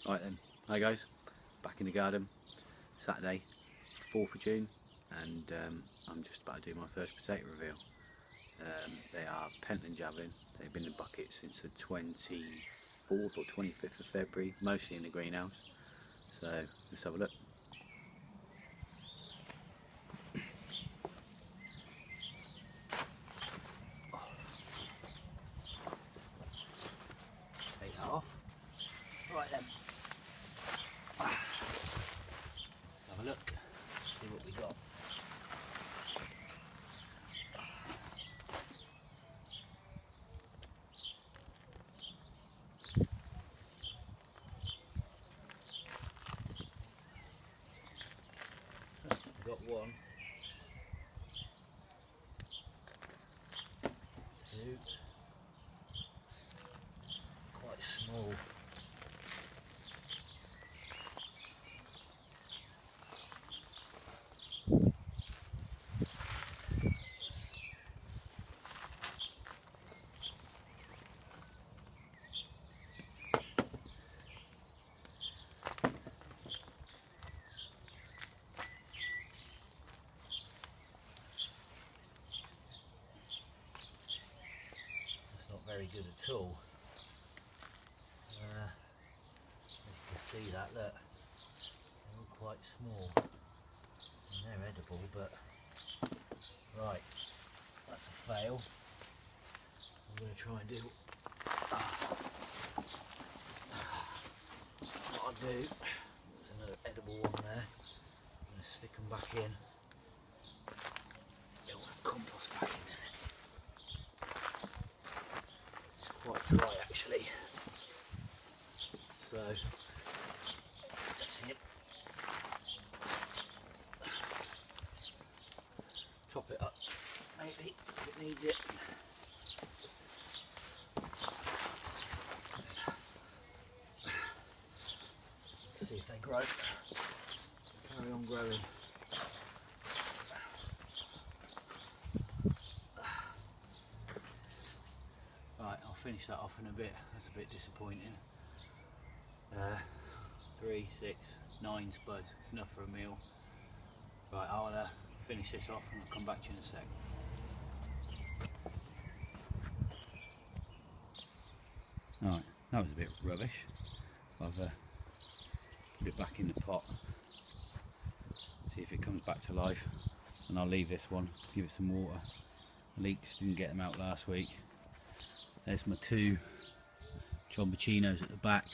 Right then, hi guys, back in the garden, Saturday, 4th of June, and I'm just about to do my first potato reveal. They are Pentland Javelin. They've been in buckets since the 24th or 25th of February, mostly in the greenhouse. So let's have a look. Take that off. Right then. Have a look, see what we got. We've got one, two, quite small. Very good at all. Nice to see that, look, they're all quite small and they're edible, but right, that's a fail. I'm going to try and do what I'll do. There's another edible one there. I'm going to stick them back in. Get all the compost back in there. Quite dry actually, so let's see it. Top it up maybe if it needs it. Let's see if they grow. Carry on growing. Right, I'll finish that off in a bit. That's a bit disappointing. 3, 6, 9 spuds. It's enough for a meal. Right, I'll finish this off and I'll come back to you in a sec. Alright, that was a bit rubbish. I've put it back in the pot. See if it comes back to life. And I'll leave this one, give it some water. Leeks, didn't get them out last week. There's my 2 Chombochinos at the back.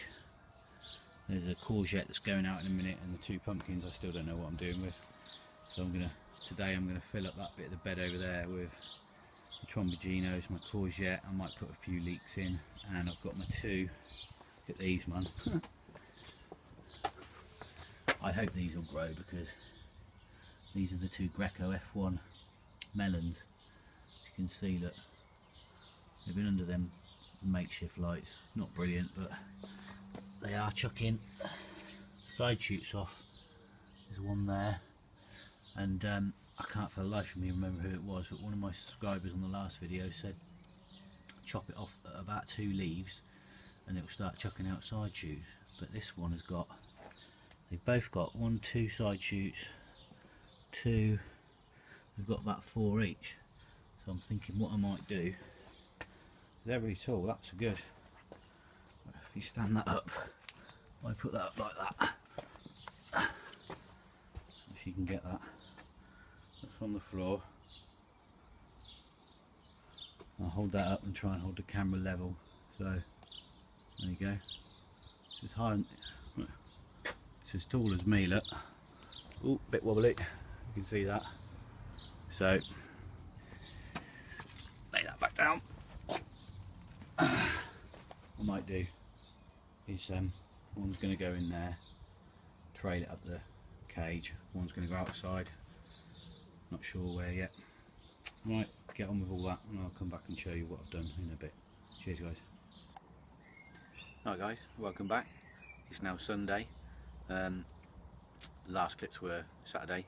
There's a courgette that's going out in a minute, and the 2 pumpkins I still don't know what I'm doing with. So today I'm gonna fill up that bit of the bed over there with the Chombochinos, my courgette. I might put a few leeks in, and I've got my 2. Look at these, man. I hope these will grow because these are the 2 Greco F1 melons. As you can see, look. They've been under them makeshift lights. Not brilliant, but they are chucking side shoots off. There's one there, and I can't for the life of me remember who it was, but one of my subscribers on the last video said chop it off at about 2 leaves and it'll start chucking out side shoots. But this one has got, they've both got 1, 2 side shoots, 2, they've got about 4 each. So I'm thinking what I might do, they're really tall, that's good. If you stand that up, I put that up like that. If you can get that. That's on the floor. I'll hold that up and try and hold the camera level. So there you go. It's as high, it's as tall as me, look. Oh, bit wobbly. You can see that. So lay that back down. What I might do is one's going to go in there, trail it up the cage, one's going to go outside, not sure where yet. Right, get on with all that and I'll come back and show you what I've done in a bit. Cheers guys. Alright guys, welcome back. It's now Sunday. Last clips were Saturday.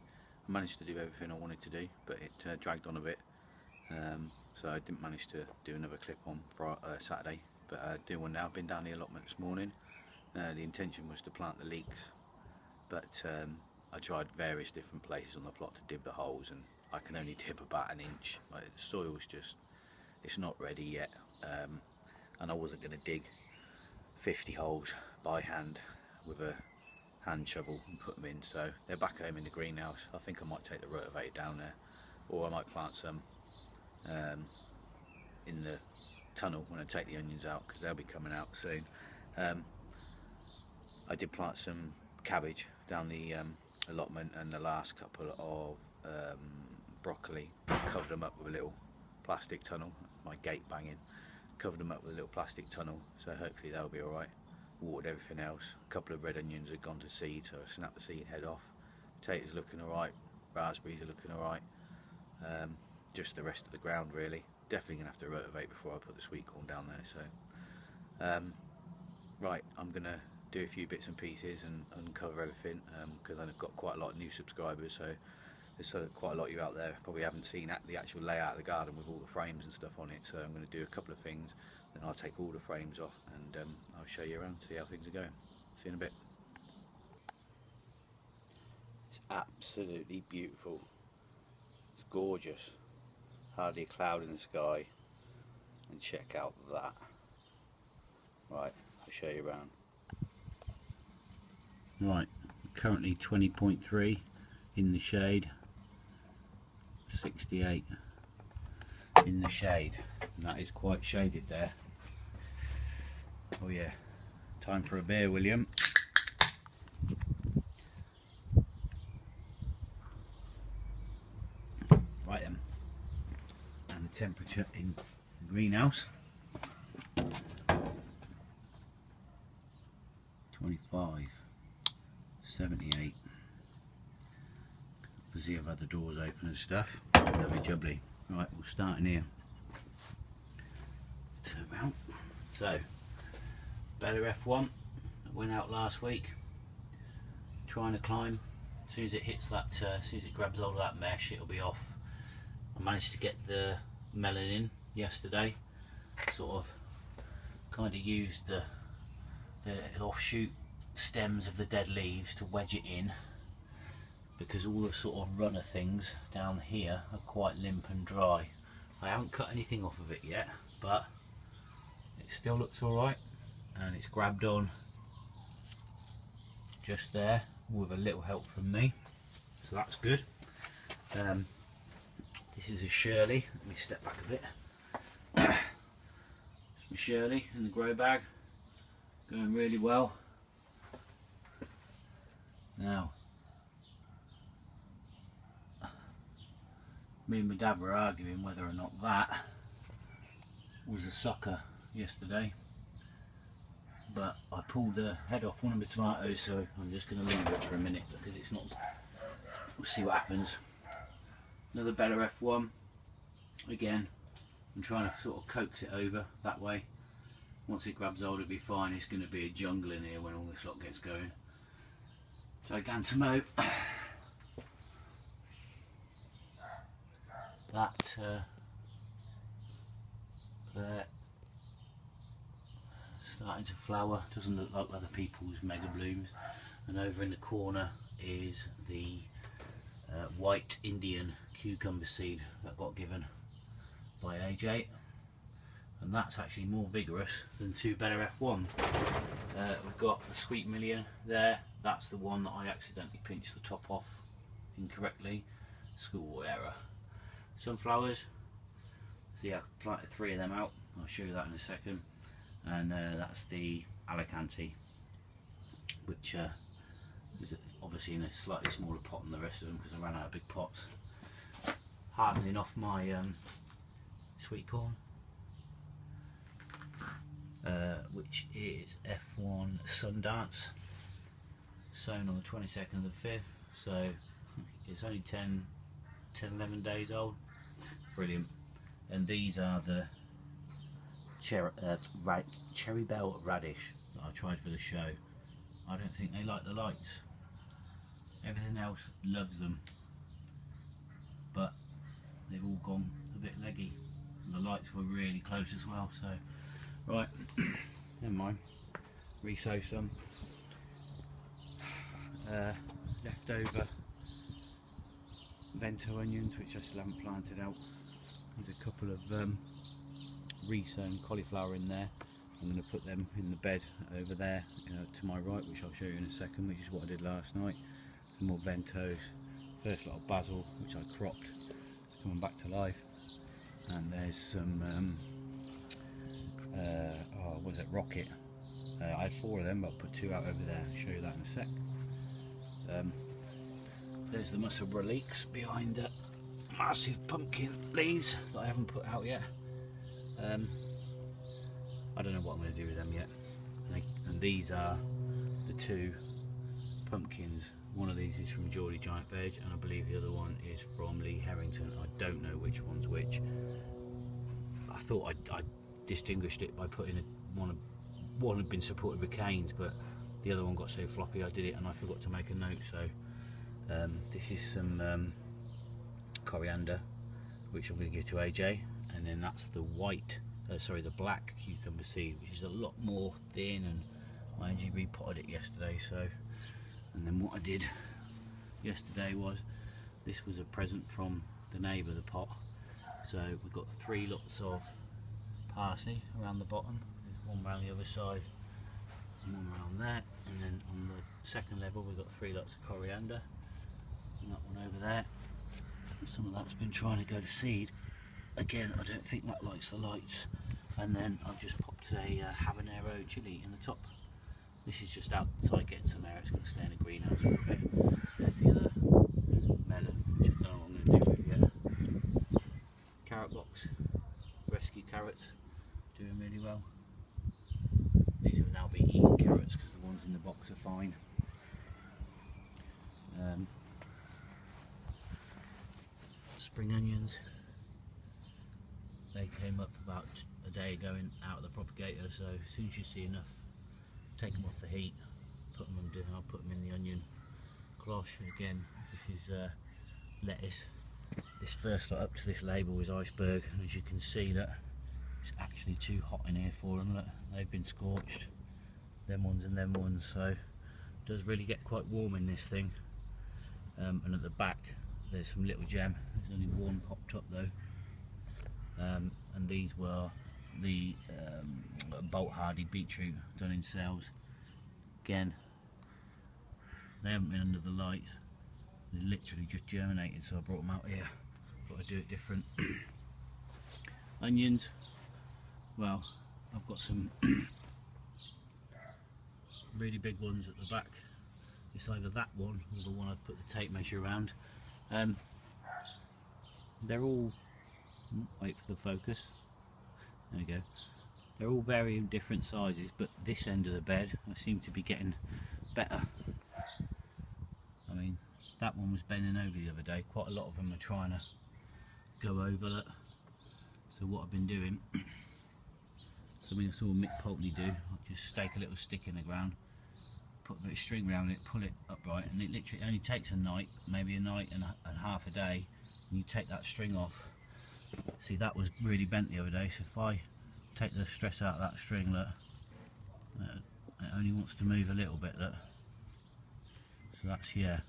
I managed to do everything I wanted to do, but it dragged on a bit. So I didn't manage to do another clip on Friday, Saturday, but I do one now. I've been down the allotment this morning, The intention was to plant the leeks, but I tried various different places on the plot to dib the holes, and I can only dib about 1 inch. The soil's just, it's not ready yet, and I wasn't going to dig 50 holes by hand with a hand shovel and put them in, so they're back home in the greenhouse. I think I might take the rotavator down there, or I might plant some in the tunnel when I take the onions out, because they'll be coming out soon. I did plant some cabbage down the allotment, and the last couple of broccoli, covered them up with a little plastic tunnel. My gate banging, covered them up with a little plastic tunnel, so hopefully they'll be alright. Watered everything else. A couple of red onions had gone to seed, so I snapped the seed head off. Potatoes looking alright, raspberries are looking alright. Just the rest of the ground really. Definitely going to have to rotivate before I put the sweet corn down there. So right, I'm going to do a few bits and pieces and uncover everything, because I've got quite a lot of new subscribers, so there's quite a lot of you out there probably haven't seen the actual layout of the garden with all the frames and stuff on it. So I'm going to do a couple of things, then I'll take all the frames off, and I'll show you around, see how things are going. See you in a bit. It's absolutely beautiful. It's gorgeous. Hardly a cloud in the sky, and check out that. Right, I'll show you around. Right, currently 20.3 in the shade, 68 in the shade, and that is quite shaded there. Oh yeah, time for a beer, William. Right then, and the temperature in the greenhouse, 25, 78. Obviously I've had the doors open and stuff. Lovely jubbly. Right, we'll start in here. Let's turn around. So, Bella F1 that went out last week, trying to climb. As soon as it hits that, as soon as it grabs hold of that mesh, it'll be off. I managed to get the melon in yesterday. Sort of, kind of used the offshoot stems of the dead leaves to wedge it in, because all the sort of runner things down here are quite limp and dry. I haven't cut anything off of it yet, but it still looks alright, and it's grabbed on just there with a little help from me, so that's good. This is a Shirley. Let me step back a bit. It's my Shirley in the grow bag, going really well. Now, me and my dad were arguing whether or not that was a sucker yesterday, but I pulled the head off one of my tomatoes, so I'm just going to leave it for a minute because it's not. We'll see what happens. Another Bella F1. Again, I'm trying to sort of coax it over that way. Once it grabs hold, it'll be fine. It's going to be a jungle in here when all this lot gets going. Gigantamo. That there, starting to flower. Doesn't look like other people's mega blooms. And over in the corner is the white Indian cucumber seed that got given by AJ, and that's actually more vigorous than two Bella F1. We've got the Sweet Million there. That's the one that I accidentally pinched the top off incorrectly. School error. Sunflowers. See, I planted 3 of them out. I'll show you that in a second. And that's the Alicante, which is obviously in a slightly smaller pot than the rest of them because I ran out of big pots. Hardening off my sweet corn, which is F1 Sundance, sown on the 22nd of the 5th, so it's only 10-11 days old. Brilliant. And these are the cherry bell radish that I tried for the show. I don't think they like the lights. Everything else loves them, but they've all gone a bit leggy. And the lights were really close as well, so right, never mind. resow some. Leftover vento onions, which I still haven't planted out. There's a couple of resown cauliflower in there. I'm going to put them in the bed over there to my right, which I'll show you in a second, which is what I did last night. Some more ventos, first lot of basil, which I cropped, it's coming back to life. And there's some what is it, rocket. I had 4 of them, but I'll put 2 out over there. I'll show you that in a sec. There's the Musselburgh leeks behind the massive pumpkin leaves that I haven't put out yet. I don't know what I'm going to do with them yet. And these are the 2 pumpkins. One of these is from Geordie Giant Veg, and I believe the other one is from Lee Harrington. I don't know which one's which. I thought I distinguished it by putting one had been supported with canes, but the other one got so floppy I did it and I forgot to make a note. So this is some coriander, which I'm going to give to AJ, and then that's the the black cucumber seed, which is a lot more thin, and I actually repotted it yesterday. So, and then what I did yesterday was, this was a present from the neighbour, the pot. So we've got 3 lots of parsley around the bottom. There's one around the other side and one around there, and then on the second level we've got 3 lots of coriander, and that one over there. And some of that's been trying to go to seed. Again, I don't think that likes the lights. And then I've just popped a habanero chili in the top. This is just outside getting some air. It's going to stay in the greenhouse for a bit. There's the other melon, which I don't know what I'm going to do with it yet. Carrot box, rescue carrots, doing really well. These will now be eaten carrots because the ones in the box are fine. Spring onions. They came up about a day ago out of the propagator, so as soon as you see enough, take them off the heat, put them under, I'll put them in the onion cloche. Again, this is lettuce. This first lot up to this label is iceberg, and as you can see, that it's actually too hot in here for them. Look, they've been scorched, them ones and them ones, so it does really get quite warm in this thing. And at the back there's some little gem. There's only one popped up though. And these were the bolt hardy beetroot done in cells. Again, they haven't been under the lights, they literally just germinated, so I brought them out here. Thought I'd do it different. Onions, well, I've got some really big ones at the back. It's either that one or the one I've put the tape measure around. They're all, wait for the focus, there we go. They're all varying different sizes, but this end of the bed I seem to be getting better. I mean, that one was bending over the other day. Quite a lot of them are trying to go over it. So what I've been doing, something I saw Mick Pulteney do, I'll just stake a little stick in the ground, put a bit of string around it, pull it upright, and it literally only takes a night, maybe a night and half a day, and you take that string off. See, that was really bent the other day, so if I take the stress out of that string, look, it only wants to move a little bit, look. So that's, yeah.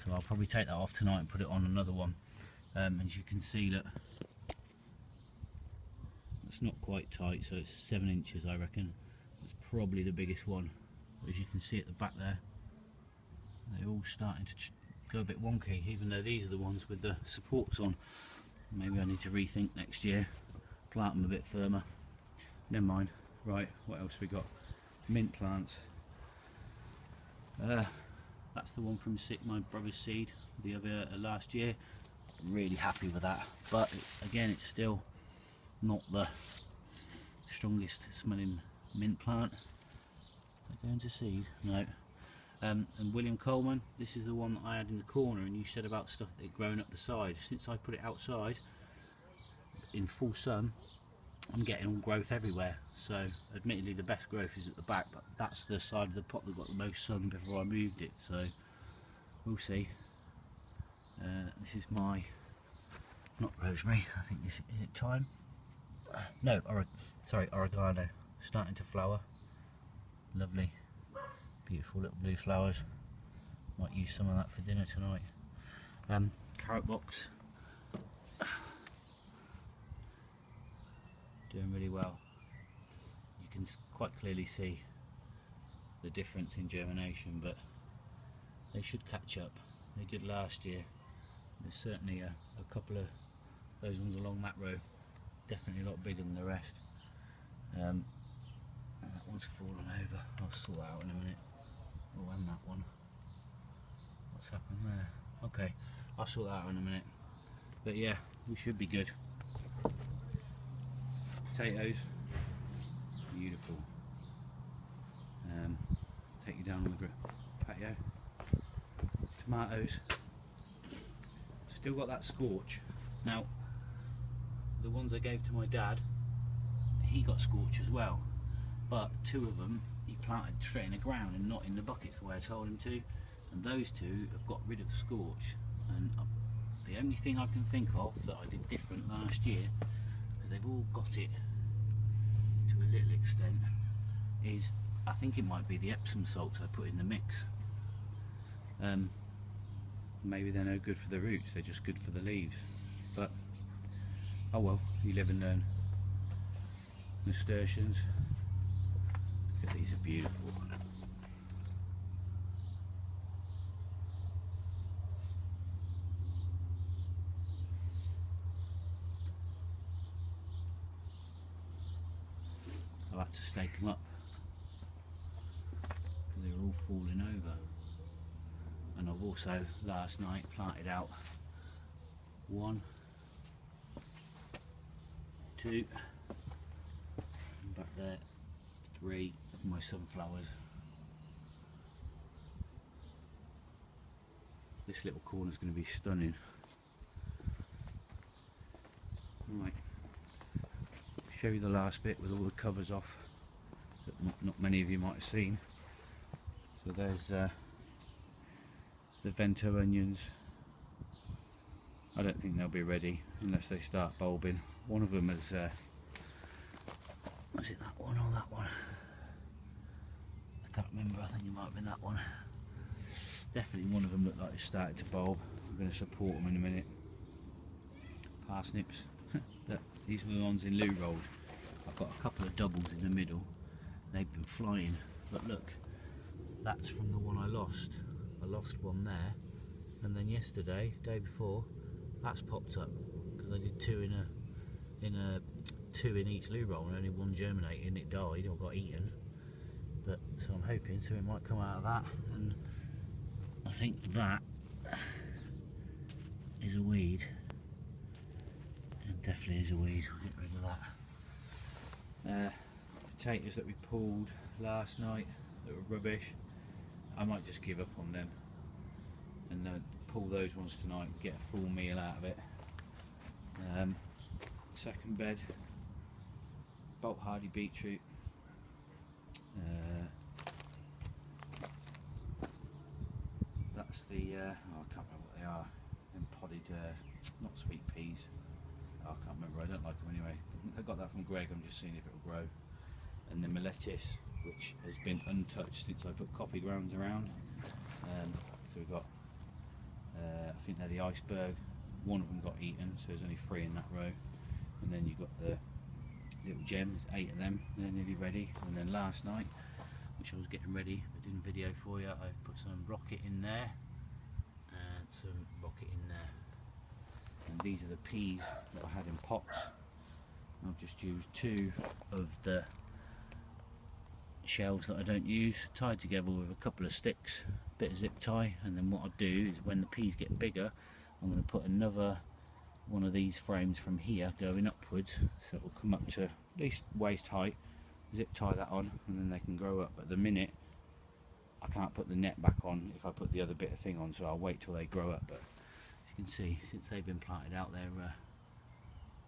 So I'll probably take that off tonight and put it on another one. As you can see, that it's not quite tight, so it's 7 inches I reckon. It's probably the biggest one. As you can see at the back there, they're all starting to go a bit wonky, even though these are the ones with the supports on. Maybe I need to rethink next year, plant them a bit firmer. Never mind. Right, what else we got? Mint plants. That's the one from my brother's seed the other last year. I'm really happy with that, but again, it's still not the strongest smelling mint plant. Is that going to seed? No. And William Coleman, this is the one that I had in the corner, and you said about stuff that had grown up the side. Since I put it outside in full sun, I'm getting all growth everywhere. So admittedly the best growth is at the back, but that's the side of the pot that got the most sun before I moved it, so we'll see. This is my, not rosemary, I think this is it thyme? No, sorry, oregano, starting to flower. Lovely, beautiful little blue flowers. Might use some of that for dinner tonight. Carrot box, doing really well. You can quite clearly see the difference in germination, but they should catch up. They did last year. There's certainly a couple of those ones along that row, definitely a lot bigger than the rest. And that one's fallen over. I'll sort that out in a minute. Oh, and that one. What's happened there? Okay, I'll sort that out in a minute. But yeah, we should be good. Potatoes, beautiful. Take you down on the patio. Tomatoes, still got that scorch. Now, the ones I gave to my dad, he got scorch as well, but 2 of them he planted straight in the ground and not in the buckets the way I told him to, and those 2 have got rid of the scorch. And the only thing I can think of that I did different last year, because they've all got it to a little extent, is I think it might be the Epsom salts I put in the mix. Maybe they're no good for the roots, they're just good for the leaves. But oh well, you live and learn. Nasturtiums, look at these, are beautiful. I've had to stake them up because they were all falling over. And I've also last night planted out 1, 2, and back there 3 of my sunflowers. This little corner is going to be stunning. Right, show you the last bit with all the covers off that not many of you might have seen. So there's the Vento onions. I don't think they'll be ready unless they start bulbing. One of them is, was it that one or that one? I can't remember, I think it might have been that one. Definitely one of them looked like it started to bulb. I'm going to support them in a minute. Parsnips, these were the ones in loo rolls. I've got a couple of doubles in the middle. They've been flying, but look, that's from the one I lost. I lost one there, and then yesterday, day before, that's popped up because I did 2 in each loo roll and only 1 germinated and it died or got eaten. But so I'm hoping something might come out of that, and I think that is a weed. It definitely is a weed. I'll get rid of that. Potatoes that we pulled last night that were rubbish. I might just give up on them and pull those ones tonight and get a full meal out of it. Second bed, Bolt Hardy beetroot. That's the, oh, I can't remember what they are, them podded, not sweet peas. Oh, I can't remember, I don't like them anyway. I got that from Greg, I'm just seeing if it will grow. And then my lettuce, which has been untouched since I put coffee grounds around. So we've got, I think they're the iceberg. One of them got eaten, so there's only 3 in that row. And then you've got the little gems, 8 of them, they're nearly ready. And then last night, which I was getting ready, I didn't video for you, I put some rocket in there and some rocket in there. And these are the peas that I had in pots. I've just used 2 of the shelves that I don't use, tied together with a couple of sticks, bit of zip tie, and then what I'll do is when the peas get bigger, I'm going to put another one of these frames from here going upwards, so it will come up to at least waist height, zip tie that on, and then they can grow up. At the minute I can't put the net back on if I put the other bit of thing on, so I'll wait till they grow up. But as you can see, since they've been planted out, they're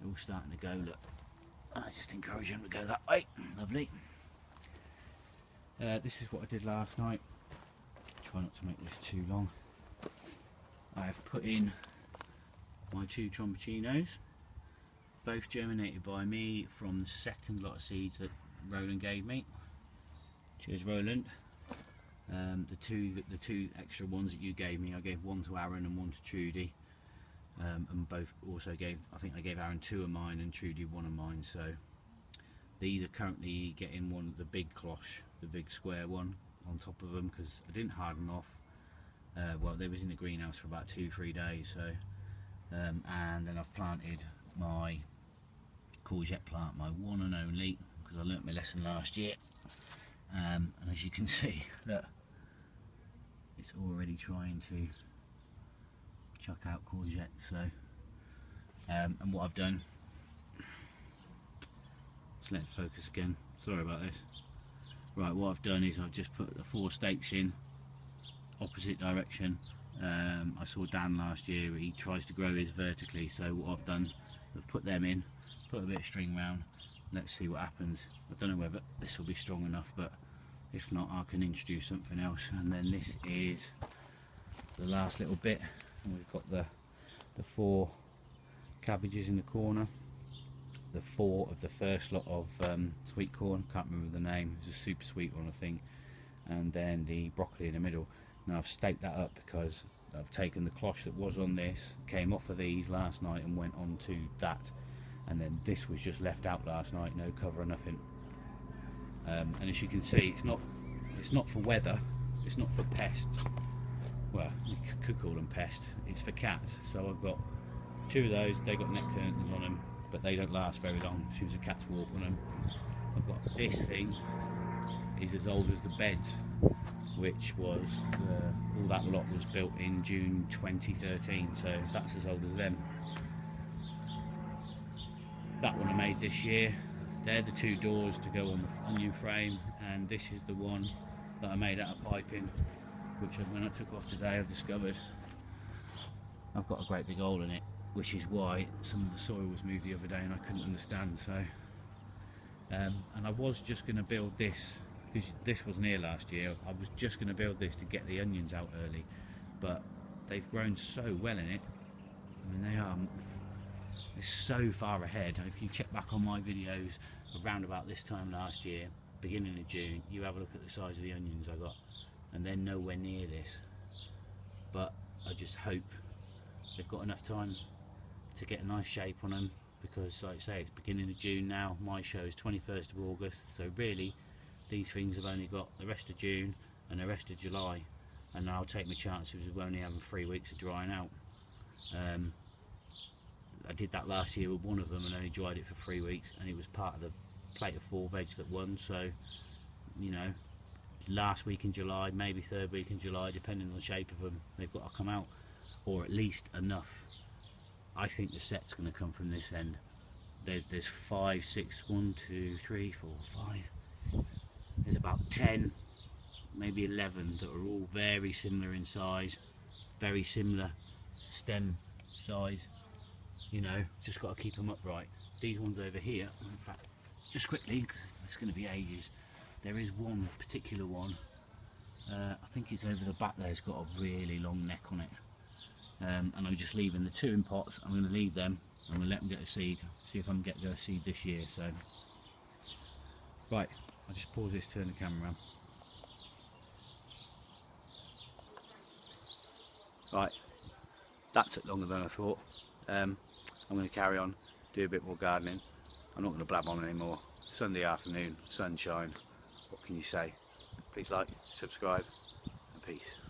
all starting to go. Look, I just encourage them to go that way. Lovely. This is what I did last night. Try not to make this too long. I have put in my 2 Tromboncinos, both germinated by me from the second lot of seeds that Roland gave me. Cheers, Roland. The two extra ones that you gave me, I gave one to Aaron and one to Trudy, and both also gave, I think I gave Aaron 2 of mine and Trudy 1 of mine. So these are currently getting one of the big cloche, the big square one on top of them, because I didn't harden off. Well, they was in the greenhouse for about 2-3 days. So and then I've planted my courgette plant, my one and only, because I learnt my lesson last year. And as you can see, look, it's already trying to chuck out courgette. So and what I've done, so let's focus again, sorry about this. Right, what I've done is I've just put the 4 stakes in opposite direction. I saw Dan last year, he tries to grow his vertically, so what I've done, I've put them in, put a bit of string round, let's see what happens. I don't know whether this will be strong enough, but if not, I can introduce something else. And then this is the last little bit, and we've got the 4 cabbages in the corner, the 4 of the first lot of sweet corn, can't remember the name, it's a super sweet one I think, and then the broccoli in the middle. Now I've staked that up because I've taken the cloche that was on this, came off of these last night and went on to that, and then this was just left out last night, no cover or nothing. And as you can see, it's not for weather, it's not for pests. Well, you could call them pests, it's for cats. So I've got 2 of those, they got net curtains on them, but they don't last very long as soon as the cats walk on them. I've got this thing, is as old as the beds, which was all that lot was built in June 2013, so that's as old as them. That one I made this year. They're the 2 doors to go on the onion frame, and this is the one that I made out of piping, which when I took off today I've discovered I've got a great big hole in it, which is why some of the soil was moved the other day and I couldn't understand. So and I was just going to build this, because this wasn't here last year. I was just going to build this to get the onions out early, but they've grown so well in it. I mean, they're so far ahead. If you check back on my videos around about this time last year, beginning of June, you have a look at the size of the onions I got, and they're nowhere near this. But I just hope they've got enough time to get a nice shape on them, because like I say, it's beginning of June now. My show is 21st of August, so really these things have only got the rest of June and the rest of July, and I'll take my chances of only having 3 weeks of drying out. I did that last year with one of them and only dried it for 3 weeks, and it was part of the plate of 4 veg that won. So, you know, last week in July, maybe 3rd week in July, depending on the shape of them, they've got to come out, or at least enough. I think the set's going to come from this end. There's 5, 6, 1, 2, 3, 4, 5. There's about 10, maybe 11 that are all very similar in size, very similar stem size. You know, just got to keep them upright. These ones over here, in fact, just quickly, because it's going to be ages, there is one particular one, I think it's over the back there, it's got a really long neck on it. And I'm just leaving the 2 in pots. I'm going to leave them, I'm going to let them get a seed, see if I can get a seed this year. So, right, I'll just pause this, turn the camera around. Right, that took longer than I thought. I'm going to carry on, do a bit more gardening. I'm not going to blab on anymore. Sunday afternoon, sunshine, what can you say? Please like, subscribe, and peace.